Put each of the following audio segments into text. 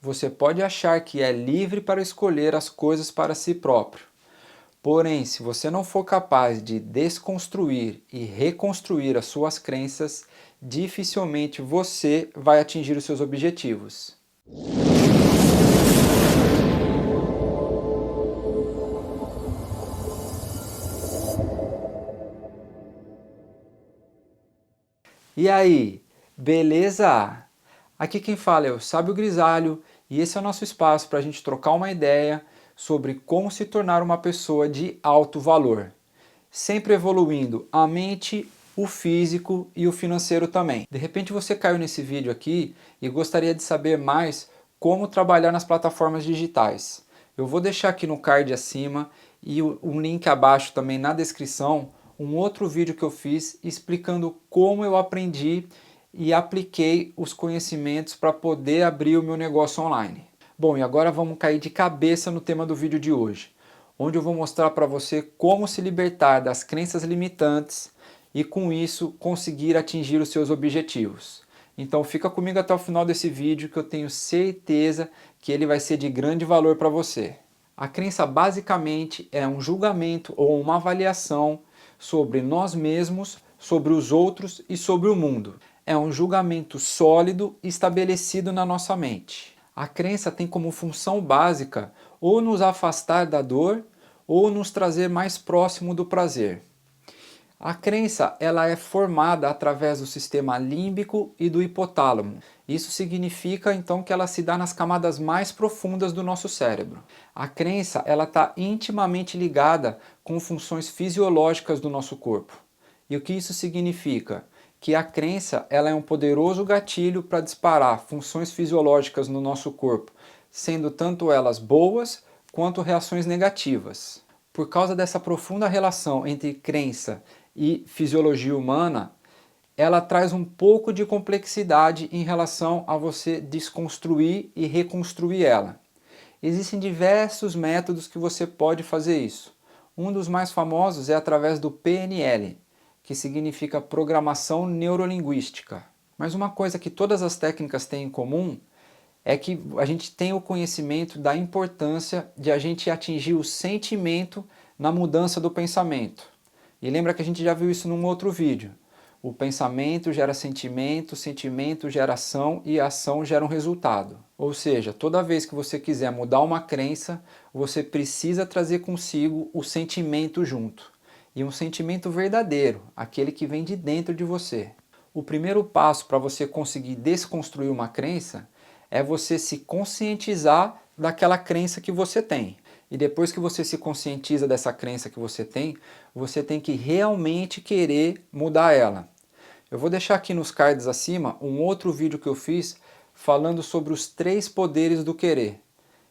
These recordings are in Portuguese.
Você pode achar que é livre para escolher as coisas para si próprio. Porém, se você não for capaz de desconstruir e reconstruir as suas crenças, dificilmente você vai atingir os seus objetivos. E aí, beleza? Aqui quem fala é o Sábio Grisalho e esse é o nosso espaço para a gente trocar uma ideia sobre como se tornar uma pessoa de alto valor, sempre evoluindo a mente, o físico e o financeiro também. De repente você caiu nesse vídeo aqui e gostaria de saber mais como trabalhar nas plataformas digitais. Eu vou deixar aqui no card acima e um link abaixo também na descrição um outro vídeo que eu fiz explicando como eu aprendi e apliquei os conhecimentos para poder abrir o meu negócio online. Bom, e agora vamos cair de cabeça no tema do vídeo de hoje, onde eu vou mostrar para você como se libertar das crenças limitantes e com isso conseguir atingir os seus objetivos. Então fica comigo até o final desse vídeo que eu tenho certeza que ele vai ser de grande valor para você. A crença basicamente é um julgamento ou uma avaliação sobre nós mesmos, sobre os outros e sobre o mundo. É um julgamento sólido estabelecido na nossa mente. A crença tem como função básica ou nos afastar da dor ou nos trazer mais próximo do prazer. A crença ela é formada através do sistema límbico e do hipotálamo. Isso significa então que ela se dá nas camadas mais profundas do nosso cérebro. A crença ela está intimamente ligada com funções fisiológicas do nosso corpo. E o que isso significa? Que a crença ela é um poderoso gatilho para disparar funções fisiológicas no nosso corpo, sendo tanto elas boas quanto reações negativas. Por causa dessa profunda relação entre crença e fisiologia humana, ela traz um pouco de complexidade em relação a você desconstruir e reconstruir ela. Existem diversos métodos que você pode fazer isso. Um dos mais famosos é através do PNL, que significa Programação Neurolinguística. Mas uma coisa que todas as técnicas têm em comum é que a gente tem o conhecimento da importância de a gente atingir o sentimento na mudança do pensamento. E lembra que a gente já viu isso num outro vídeo. O pensamento gera sentimento, sentimento gera ação e a ação gera um resultado. Ou seja, toda vez que você quiser mudar uma crença, você precisa trazer consigo o sentimento junto. E um sentimento verdadeiro, aquele que vem de dentro de você. O primeiro passo para você conseguir desconstruir uma crença é você se conscientizar daquela crença que você tem. E depois que você se conscientiza dessa crença que você tem que realmente querer mudar ela. Eu vou deixar aqui nos cards acima um outro vídeo que eu fiz falando sobre os 3 poderes do querer,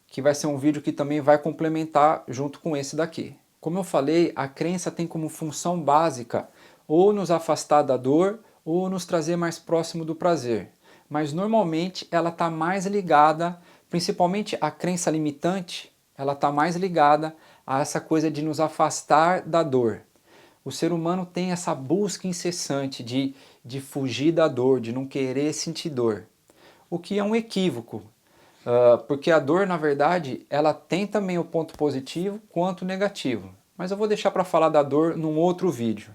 que vai ser um vídeo que também vai complementar junto com esse daqui. Como eu falei, a crença tem como função básica ou nos afastar da dor ou nos trazer mais próximo do prazer. Mas normalmente ela está mais ligada, principalmente a crença limitante, ela está mais ligada a essa coisa de nos afastar da dor. O ser humano tem essa busca incessante de fugir da dor, de não querer sentir dor. O que é um equívoco, porque a dor, na verdade, ela tem também o ponto positivo quanto negativo. Mas eu vou deixar para falar da dor num outro vídeo.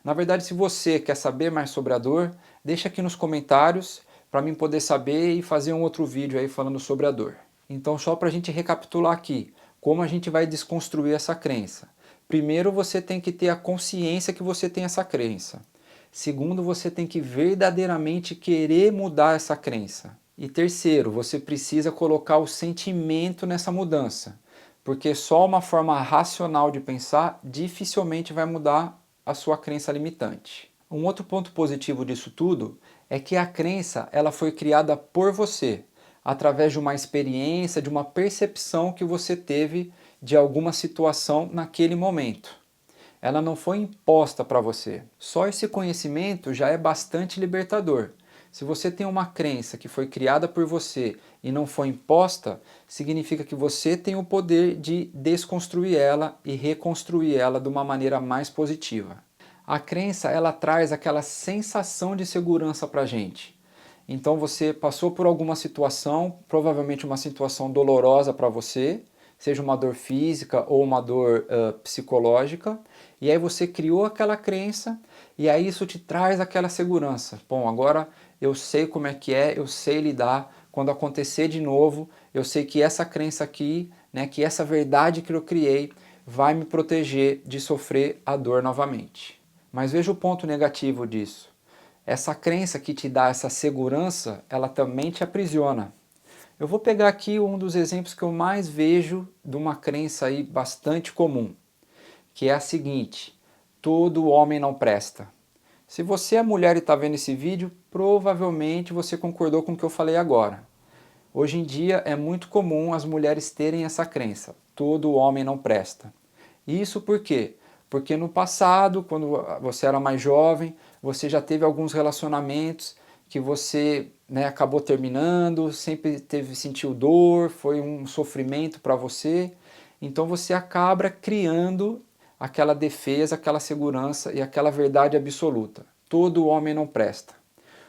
Na verdade, se você quer saber mais sobre a dor, deixa aqui nos comentários para mim poder saber e fazer um outro vídeo aí falando sobre a dor. Então, só para a gente recapitular aqui, como a gente vai desconstruir essa crença. Primeiro, você tem que ter a consciência que você tem essa crença. Segundo, você tem que verdadeiramente querer mudar essa crença. E terceiro, você precisa colocar o sentimento nessa mudança, porque só uma forma racional de pensar dificilmente vai mudar a sua crença limitante. Um outro ponto positivo disso tudo é que a crença ela foi criada por você, através de uma experiência, de uma percepção que você teve de alguma situação naquele momento. Ela não foi imposta para você. Só esse conhecimento já é bastante libertador. Se você tem uma crença que foi criada por você e não foi imposta, significa que você tem o poder de desconstruir ela e reconstruir ela de uma maneira mais positiva. A crença ela traz aquela sensação de segurança para a gente. Então você passou por alguma situação, provavelmente uma situação dolorosa para você, seja uma dor física ou uma dor psicológica, e aí você criou aquela crença, e aí isso te traz aquela segurança. Bom, agora eu sei como é, eu sei lidar, quando acontecer de novo, eu sei que essa crença aqui, né, que essa verdade que eu criei, vai me proteger de sofrer a dor novamente. Mas veja o ponto negativo disso. Essa crença que te dá essa segurança, ela também te aprisiona. Eu vou pegar aqui um dos exemplos que eu mais vejo de uma crença aí bastante comum, que é a seguinte: todo homem não presta. Se você é mulher e está vendo esse vídeo, provavelmente você concordou com o que eu falei agora. Hoje em dia é muito comum as mulheres terem essa crença: todo homem não presta. Isso por quê? Porque no passado, quando você era mais jovem, você já teve alguns relacionamentos que você, né, acabou terminando, sempre sentiu dor, foi um sofrimento para você. Então você acaba criando aquela defesa, aquela segurança e aquela verdade absoluta. Todo homem não presta.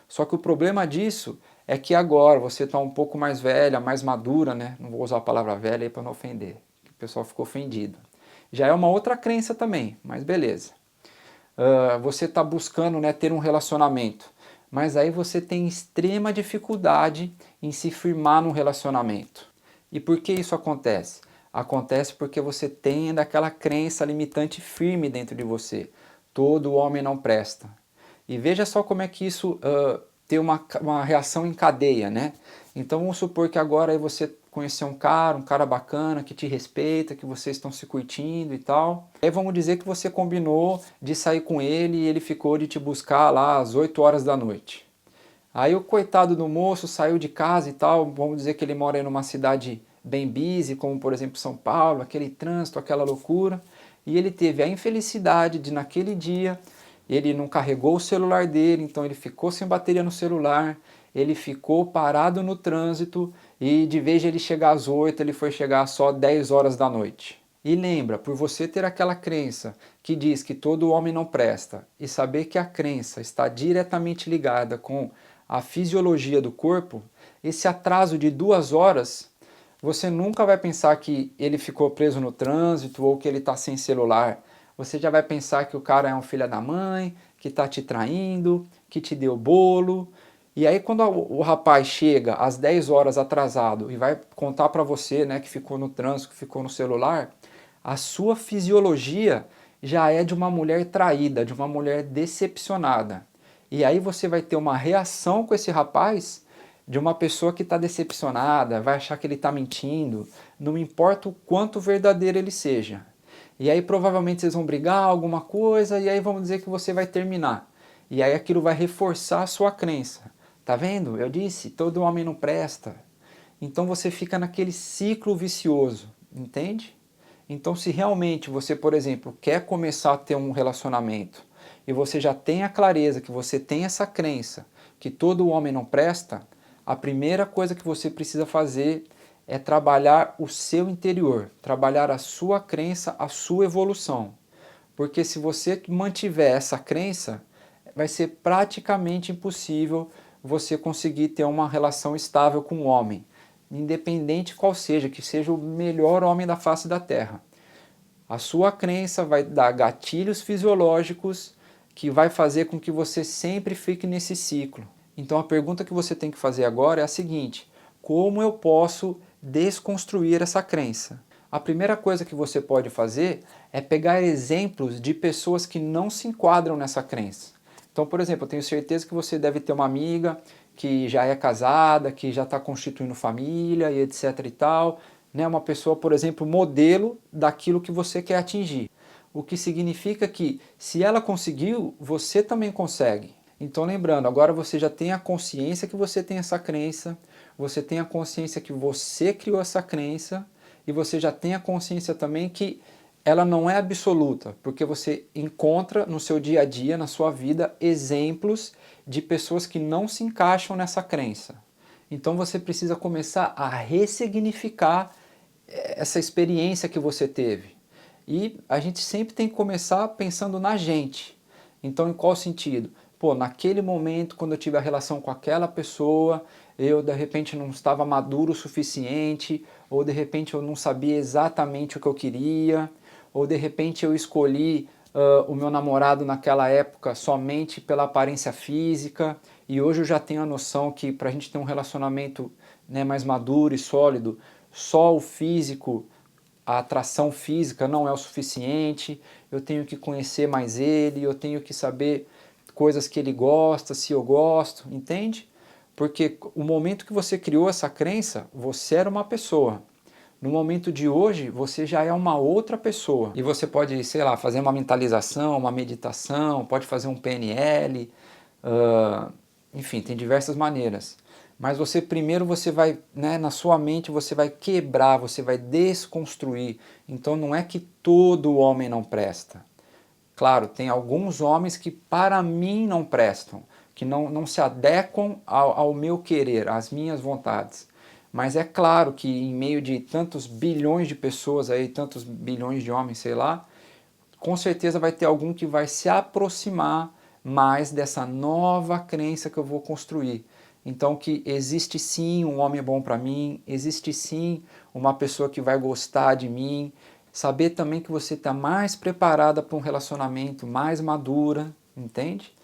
Só que o problema disso é que agora você está um pouco mais velha, mais madura, né? Não vou usar a palavra velha aí para não ofender, que o pessoal ficou ofendido. Já é uma outra crença também, mas beleza. Você está buscando, né, ter um relacionamento, mas aí você tem extrema dificuldade em se firmar num relacionamento. E por que isso acontece? Acontece porque você tem ainda aquela crença limitante firme dentro de você. Todo homem não presta. E veja só como é que isso tem uma reação em cadeia, né? Então vamos supor que agora aí você conheceu um cara bacana, que te respeita, que vocês estão se curtindo e tal. Aí vamos dizer que você combinou de sair com ele e ele ficou de te buscar lá às 8 horas da noite. Aí o coitado do moço saiu de casa e tal, vamos dizer que ele mora em uma cidade bem busy, como por exemplo São Paulo, aquele trânsito, aquela loucura, e ele teve a infelicidade de naquele dia ele não carregou o celular dele, então ele ficou sem bateria no celular, ele ficou parado no trânsito e de vez de ele chegar às 8, ele foi chegar só 10 horas da noite. E lembra, por você ter aquela crença que diz que todo homem não presta e saber que a crença está diretamente ligada com a fisiologia do corpo, esse atraso de 2 horas, você nunca vai pensar que ele ficou preso no trânsito ou que ele está sem celular. Você já vai pensar que o cara é um filho da mãe, que está te traindo, que te deu bolo. E aí quando o rapaz chega às 10 horas atrasado e vai contar para você, né, que ficou no trânsito, que ficou no celular, a sua fisiologia já é de uma mulher traída, de uma mulher decepcionada. E aí você vai ter uma reação com esse rapaz de uma pessoa que está decepcionada, vai achar que ele está mentindo, não importa o quanto verdadeiro ele seja. E aí provavelmente vocês vão brigar alguma coisa e aí vamos dizer que você vai terminar. E aí aquilo vai reforçar a sua crença. Tá vendo? Eu disse, todo homem não presta. Então você fica naquele ciclo vicioso, entende? Então se realmente você, por exemplo, quer começar a ter um relacionamento e você já tem a clareza que você tem essa crença que todo homem não presta, a primeira coisa que você precisa fazer é trabalhar o seu interior, trabalhar a sua crença, a sua evolução. Porque se você mantiver essa crença, vai ser praticamente impossível você conseguir ter uma relação estável com o homem, independente qual seja, que seja o melhor homem da face da Terra. A sua crença vai dar gatilhos fisiológicos que vai fazer com que você sempre fique nesse ciclo. Então a pergunta que você tem que fazer agora é a seguinte: como eu posso desconstruir essa crença? A primeira coisa que você pode fazer é pegar exemplos de pessoas que não se enquadram nessa crença. Então, por exemplo, eu tenho certeza que você deve ter uma amiga que já é casada, que já está constituindo família e etc e tal, né? Uma pessoa, por exemplo, modelo daquilo que você quer atingir. O que significa que se ela conseguiu, você também consegue. Então lembrando, agora você já tem a consciência que você tem essa crença, você tem a consciência que você criou essa crença e você já tem a consciência também que ela não é absoluta, porque você encontra no seu dia a dia, na sua vida, exemplos de pessoas que não se encaixam nessa crença. Então você precisa começar a ressignificar essa experiência que você teve. E a gente sempre tem que começar pensando na gente. Então, em qual sentido? pô, naquele momento, quando eu tive a relação com aquela pessoa, eu de repente não estava maduro o suficiente, ou de repente eu não sabia exatamente o que eu queria, ou de repente eu escolhi o meu namorado naquela época somente pela aparência física, e hoje eu já tenho a noção que para a gente ter um relacionamento, né, mais maduro e sólido, só o físico, a atração física não é o suficiente, eu tenho que conhecer mais ele, eu tenho que saber coisas que ele gosta, se eu gosto, entende? Porque o momento que você criou essa crença, você era uma pessoa. No momento de hoje, você já é uma outra pessoa. E você pode, sei lá, fazer uma mentalização, uma meditação, pode fazer um PNL, enfim, tem diversas maneiras. Mas você primeiro você vai, né, na sua mente você vai quebrar, você vai desconstruir. Então não é que todo homem não presta. Claro, tem alguns homens que para mim não prestam, que não se adequam ao meu querer, às minhas vontades. Mas é claro que em meio de tantos bilhões de pessoas aí, tantos bilhões de homens, sei lá, com certeza vai ter algum que vai se aproximar mais dessa nova crença que eu vou construir. Então que existe sim um homem bom para mim, existe sim uma pessoa que vai gostar de mim, saber também que você está mais preparada para um relacionamento, mais madura, entende?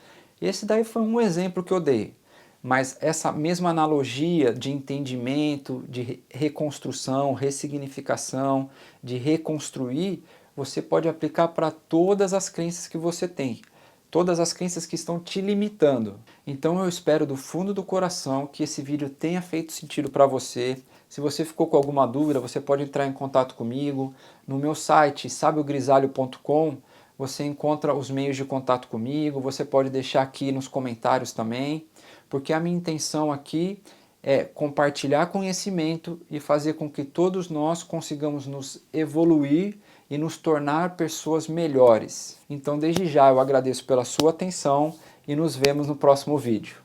Esse daí foi um exemplo que eu dei. Mas essa mesma analogia de entendimento, de reconstrução, ressignificação, de reconstruir, você pode aplicar para todas as crenças que você tem, todas as crenças que estão te limitando. Então eu espero do fundo do coração que esse vídeo tenha feito sentido para você. Se você ficou com alguma dúvida, você pode entrar em contato comigo. No meu site, sabiogrisalho.com, você encontra os meios de contato comigo, você pode deixar aqui nos comentários também, porque a minha intenção aqui é compartilhar conhecimento e fazer com que todos nós consigamos nos evoluir e nos tornar pessoas melhores. Então, desde já, eu agradeço pela sua atenção e nos vemos no próximo vídeo.